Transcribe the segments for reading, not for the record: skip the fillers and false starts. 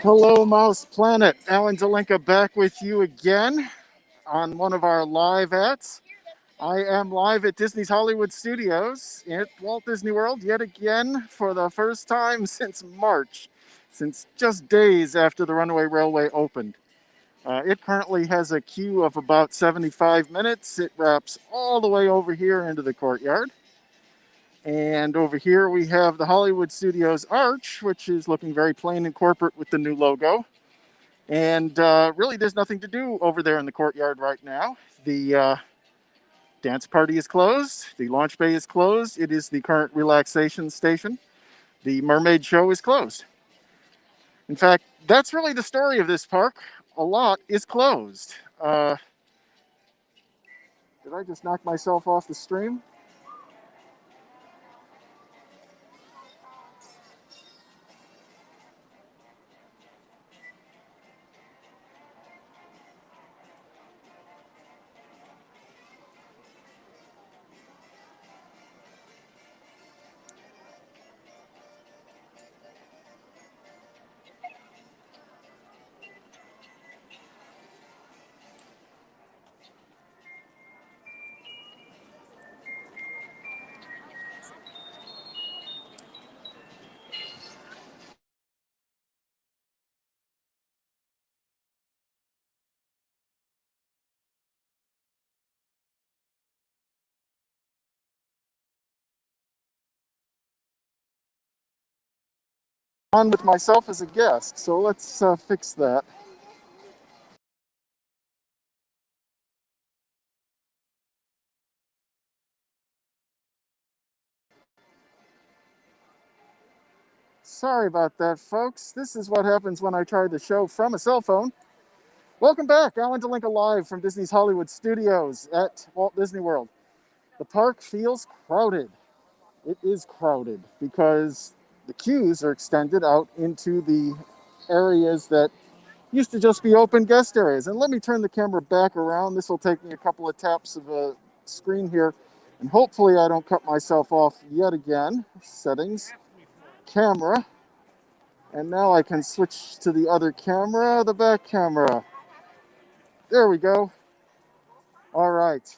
Hello, Mouse Planet. Alan Delinka back with you again on one of our live ads. I am live at Disney's Hollywood Studios at Walt Disney World yet again for the first time since March, since just days after the Runaway Railway opened. It currently has a queue of about 75 minutes. It wraps all the way over here into the courtyard. And over here we have the Hollywood Studios Arch, which is looking very plain and corporate with the new logo. And really, there's nothing to do over there in the courtyard right now. The dance party is closed. The launch bay is closed. It is the current relaxation station. The mermaid show is closed. In fact, that's really the story of this park. A lot is closed. Did I just knock myself off the stream? On with myself as a guest, so let's fix that. Sorry about that, folks. This is what happens when I try the show from a cell phone. Welcome back. Alan Delinka live from Disney's Hollywood Studios at Walt Disney World. The park feels crowded. It is crowded because the queues are extended out into the areas that used to just be open guest areas. And let me turn the camera back around. This will take me a couple of taps of a screen here. And hopefully I don't cut myself off yet again. Settings, camera. And now I can switch to the other camera, the back camera. There we go. All right.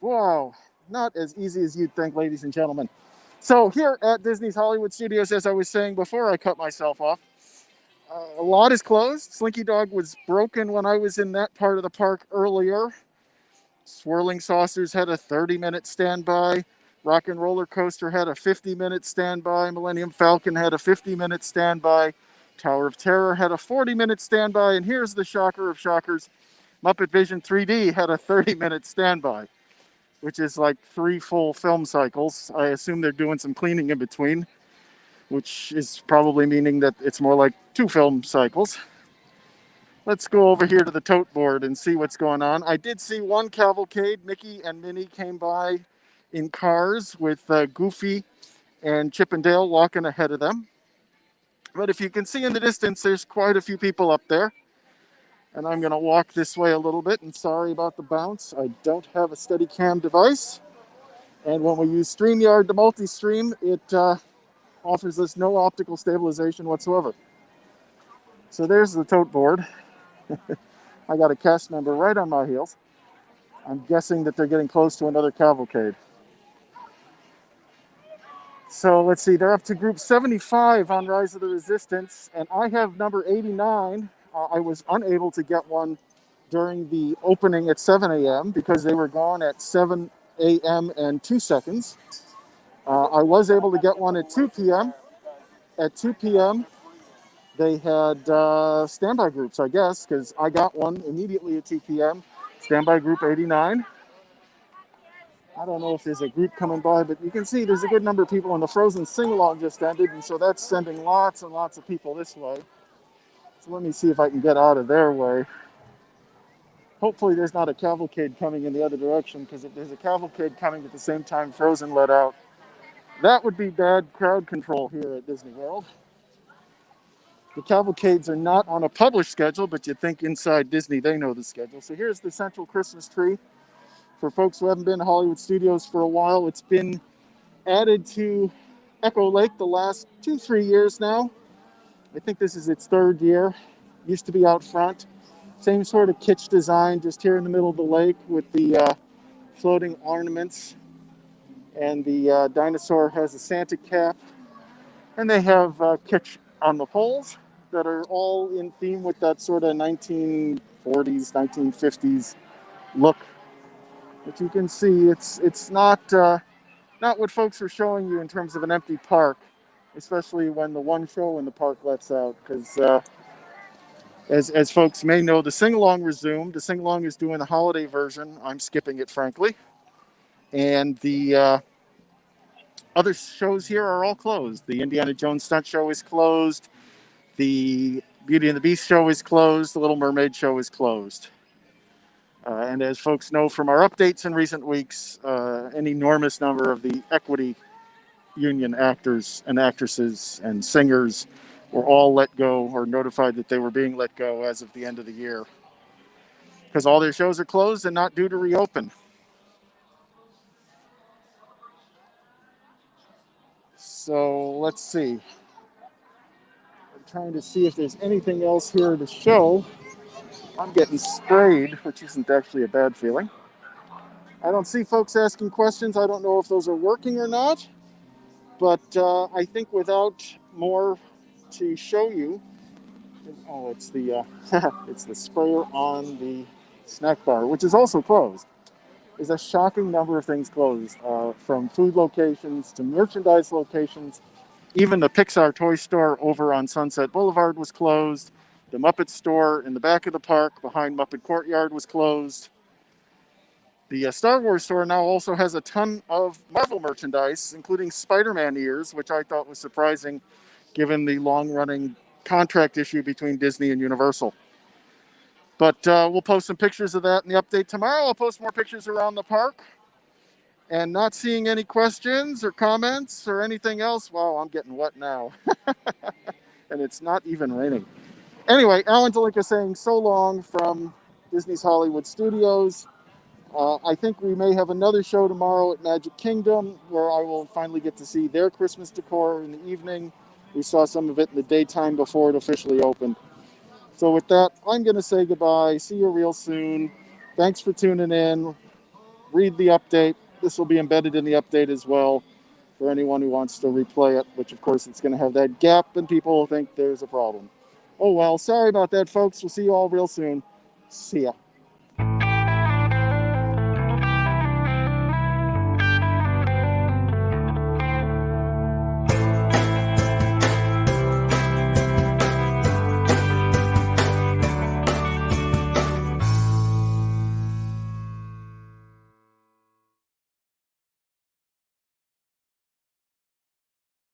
Wow, not as easy as you'd think, ladies and gentlemen. So here at Disney's Hollywood Studios, as I was saying before I cut myself off, a lot is closed. Slinky Dog was broken when I was in that part of the park earlier. Swirling Saucers had a 30-minute standby. Rock and Roller Coaster had a 50-minute standby. Millennium Falcon had a 50-minute standby. Tower of Terror had a 40-minute standby. And here's the shocker of shockers. Muppet Vision 3D had a 30-minute standby, which is like 3 full film cycles. I assume they're doing some cleaning in between, which is probably meaning that it's more like 2 film cycles. Let's go over here to the tote board and see what's going on. I did see one cavalcade. Mickey and Minnie came by in cars with Goofy and Chip and Dale walking ahead of them. But if you can see in the distance, there's quite a few people up there. And I'm going to walk this way a little bit. And sorry about the bounce. I don't have a Steadicam device. And when we use StreamYard to multi-stream, it offers us no optical stabilization whatsoever. So there's the tote board. I got a cast member right on my heels. I'm guessing that they're getting close to another cavalcade. So let's see, they're up to group 75 on Rise of the Resistance, and I have number 89. I was unable to get one during the opening at 7 a.m. because they were gone at 7 a.m. and 2 seconds. I was able to get one at 2 p.m. At 2 p.m., they had standby groups, I guess, because I got one immediately at 2 p.m. Standby group 89. I don't know if there's a group coming by, but you can see there's a good number of people, and the Frozen sing-along just ended, and so that's sending lots and lots of people this way. So let me see if I can get out of their way. Hopefully there's not a cavalcade coming in the other direction, because if there's a cavalcade coming at the same time Frozen let out, that would be bad crowd control here at Disney World. The cavalcades are not on a published schedule, but you'd think inside Disney they know the schedule. So here's the central Christmas tree. For folks who haven't been to Hollywood Studios for a while, it's been added to Echo Lake the last 2-3 years now. I think this is its third year. Used to be out front. Same sort of kitsch design, just here in the middle of the lake with the floating ornaments. And the dinosaur has a Santa cap. And they have kitsch on the poles that are all in theme with that sort of 1940s, 1950s look. But you can see it's not what folks are showing you in terms of an empty park, especially when the one show in the park lets out. Because as folks may know, the sing-along resumed. The sing-along is doing the holiday version. I'm skipping it, frankly. And the other shows here are all closed. The Indiana Jones Stunt Show is closed. The Beauty and the Beast show is closed. The Little Mermaid show is closed. And as folks know from our updates in recent weeks, an enormous number of the equity union actors and actresses and singers were all let go or notified that they were being let go as of the end of the year because all their shows are closed and not due to reopen. So let's see. I'm trying to see if there's anything else here to show. I'm getting sprayed, which isn't actually a bad feeling. I don't see folks asking questions. I don't know if those are working or not, but I think without more to show you, oh, it's the it's the sprayer on the snack bar, which is also closed. There's a shocking number of things closed, from food locations to merchandise locations. Even the Pixar toy store over on Sunset Boulevard was closed. The Muppet store in the back of the park behind Muppet Courtyard was closed. The Star Wars store now also has a ton of Marvel merchandise, including Spider-Man ears, which I thought was surprising given the long-running contract issue between Disney and Universal. But we'll post some pictures of that in the update tomorrow. I'll post more pictures around the park. And not seeing any questions or comments or anything else, wow, I'm getting wet now. And it's not even raining. Anyway, Alan Delinka saying so long from Disney's Hollywood Studios. I think we may have another show tomorrow at Magic Kingdom where I will finally get to see their Christmas decor in the evening. We saw some of it in the daytime before it officially opened. So with that, I'm going to say goodbye. See you real soon. Thanks for tuning in. Read the update. This will be embedded in the update as well for anyone who wants to replay it, which of course it's going to have that gap and people will think there's a problem. Oh well, sorry about that, folks. We'll see you all real soon. See ya.